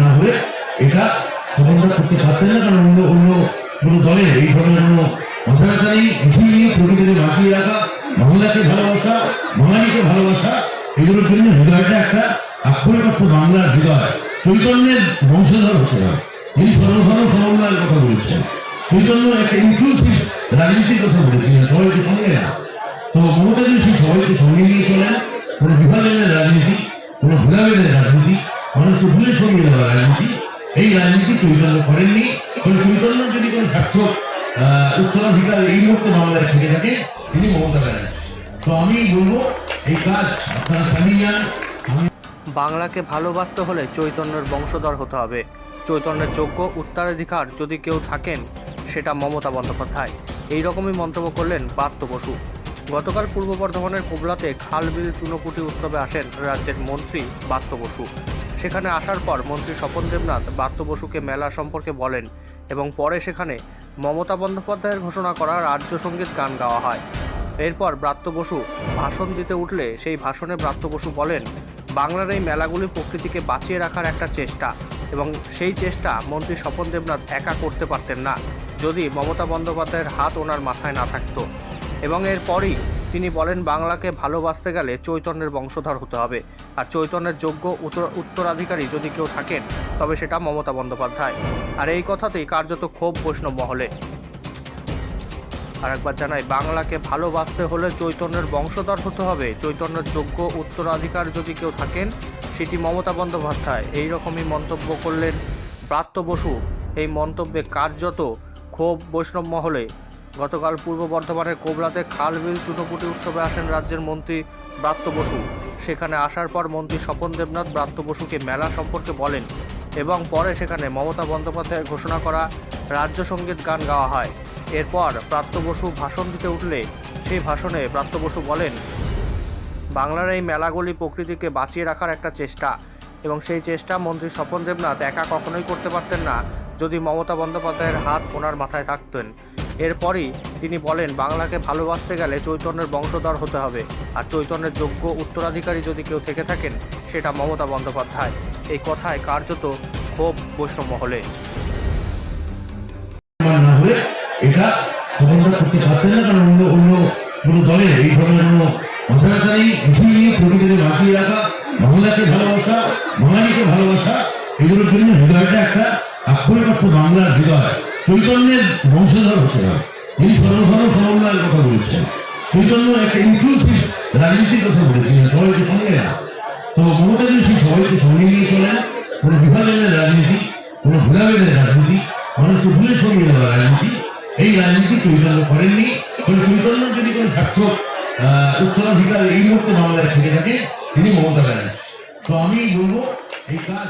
না হলে এটা সফলতা করতে পারতেন না, কারণ অন্য অন্য কোনো দলের এই ধরনের কোনো মাথা নেই। ইস্যু নিয়ে প্রকৃতিকে বাঁচিয়ে রাখা, বাংলাকে ভালোবাসা, বাঙালিকে ভালোবাসা, এগুলোর জন্য হৃদয়টা একটা আক্ষরিক অর্থ বাংলার হৃদয় চৈতন্যের বংশধর হতে হবে। যিনি সর্বধর্ম সমন্বয়ের কথা বলেছেন, চৈতন্য একটা ইনক্লুসিভ রাজনীতির কথা বলেছিলেন, সবাইকে সঙ্গে না। তো মমতাজি সেই সবাইকে সঙ্গে নিয়ে চলেন। কোনো বিভাজনের রাজনীতি, কোনো ভেদাভেদের রাজনীতি, মানুষকে ভুলে সরিয়ে দেওয়া রাজনীতি, এই রাজনীতি চৈতন্য করেননি। চৈতন্য যদি কোনো সার্থক উত্তরাধিকার এই মুহূর্তে বাংলায় থেকে থাকে, তিনি মমতা ব্যানার্জি। তো আমি বলবো এই কাজ আপনারা চালিয়ে যান। বাংলাকে ভালোবাসতে হলে চৈতন্যের বংশধর হতে হবে। চৈতন্যের যোগ্য উত্তরাধিকার যদি কেউ থাকেন, সেটা মমতা বন্দ্যোপাধ্যায়। এই রকমই মন্তব্য করলেন ব্রাত্য বসু। গতকাল পূর্ব বর্ধমানের কোবলাতে খালবিল চুনোপুটি উৎসবে আসেন রাজ্যের মন্ত্রী ব্রাত্য বসু। সেখানে আসার পর মন্ত্রী স্বপন দেবনাথ ব্রাত্য বসুকে মেলা সম্পর্কে বলেন এবং পরে সেখানে মমতা বন্দ্যোপাধ্যায়ের ঘোষণা করা রাজ্য সঙ্গীত গান গাওয়া হয়। এরপর ব্রাত্য বসু ভাষণ দিতে উঠলে সেই ভাষণে ব্রাত্য বসু বলেন, বাংলার এই মেলাগুলি প্রকৃতিকে বাঁচিয়ে রাখার একটা চেষ্টা, এবং সেই চেষ্টা মন্ত্রী স্বপন দেবনাথ একা করতে পারতেন না যদি মমতা বন্দ্যোপাধ্যায়ের হাত ওনার মাথায় না থাকতো। এবং এরপরই তিনি বলেন, বাংলাকে ভালোবাসতে গেলে চৈতন্যের বংশধর হতে হবে, আর চৈতন্যের যোগ্য উত্তরাধিকারী যদি কেউ থাকেন তবে সেটা মমতা বন্দ্যোপাধ্যায়। আর এই কথাতেই কার্যত ক্ষোভ বৈষ্ণব মহলে। আরেকবার জানাই, বাংলাকে ভালোবাসতে হলে চৈতন্যের বংশধর হতে হবে, চৈতন্যের যোগ্য উত্তরাধিকার যদি কেউ থাকেন সেটি মমতা বন্দ্যোপাধ্যায়। এই রকমই মন্তব্য করলেন ব্রাত্য বসু। এই মন্তব্যে কার্যত ক্ষোভ বৈষ্ণব মহলে। গতকাল পূর্ব বর্ধমানের কোবলাতে খালবিল চুনোপুটি উৎসবে আসেন রাজ্যের মন্ত্রী ব্রাত্য বসু। সেখানে আসার পর মন্ত্রী স্বপন দেবনাথ ব্রাত্য বসুকে মেলা সম্পর্কে বলেন এবং পরে সেখানে মমতা বন্দ্যোপাধ্যায়ের ঘোষণা করা রাজ্য সঙ্গীত গান গাওয়া হয়। এরপর ব্রাত্য বসু ভাষণ দিতে উঠলে সেই ভাষণে ব্রাত্য বসু বলেন, বাংলার এই মেলাগুলি প্রকৃতিকে বাঁচিয়ে রাখার একটা চেষ্টা, এবং সেই চেষ্টা মন্ত্রী স্বপন দেবনাথ একা কখনোই করতে পারতেন না যদি মমতা বন্দ্যোপাধ্যায়ের হাত ওনার মাথায় থাকতেন। এরপরই তিনি বলেন, বাংলাকে ভালোবাসতে গেলে চৈতন্যের বংশধর হতে হবে, আর চৈতন্যের যোগ্য উত্তরাধিকারী যদি কেউ থেকে থাকেন সেটা মমতা বন্দ্যোপাধ্যায়। এই কথায় কার্যত ক্ষোভ বৈষ্ণব মহলে। না হলে এটা সফলতা করতে পারতেন না, কারণ অন্য অন্য কোনো দলের এই ধরনের কোনো মাথা নেই। ইস্যু নিয়ে প্রকৃতিকে বাঁচিয়ে রাখা, বাংলাকে ভালোবাসা, বাঙালিকে ভালোবাসা, এগুলোর জন্য হৃদয়টা একটা আক্ষরিক অর্থ বাংলার হৃদয় চৈতন্যের বংশধর হতে হবে। যিনি সর্বধর্ম সমন্বয়ের কথা বলেছেন, চৈতন্য একটা ইনক্লুসিভ রাজনীতির কথা বলেছিলেন, সবাইকে সঙ্গে না। তো মমতাজি সেই সবাইকে সঙ্গে নিয়ে চলেন। কোনো বিভাজনের রাজনীতি, কোনো ভেদাভেদের রাজনীতি, মানুষকে ভুলে সরিয়ে দেওয়া রাজনীতি, এই রাজনীতি চৈতন্য করেননি। চৈতন্য যদি কোনো সার্থক উত্তরাধিকার এই মুহূর্তে বাংলায় থেকে থাকে, তিনি মমতা ব্যানার্জি। তো আমি বলবো এই কাজ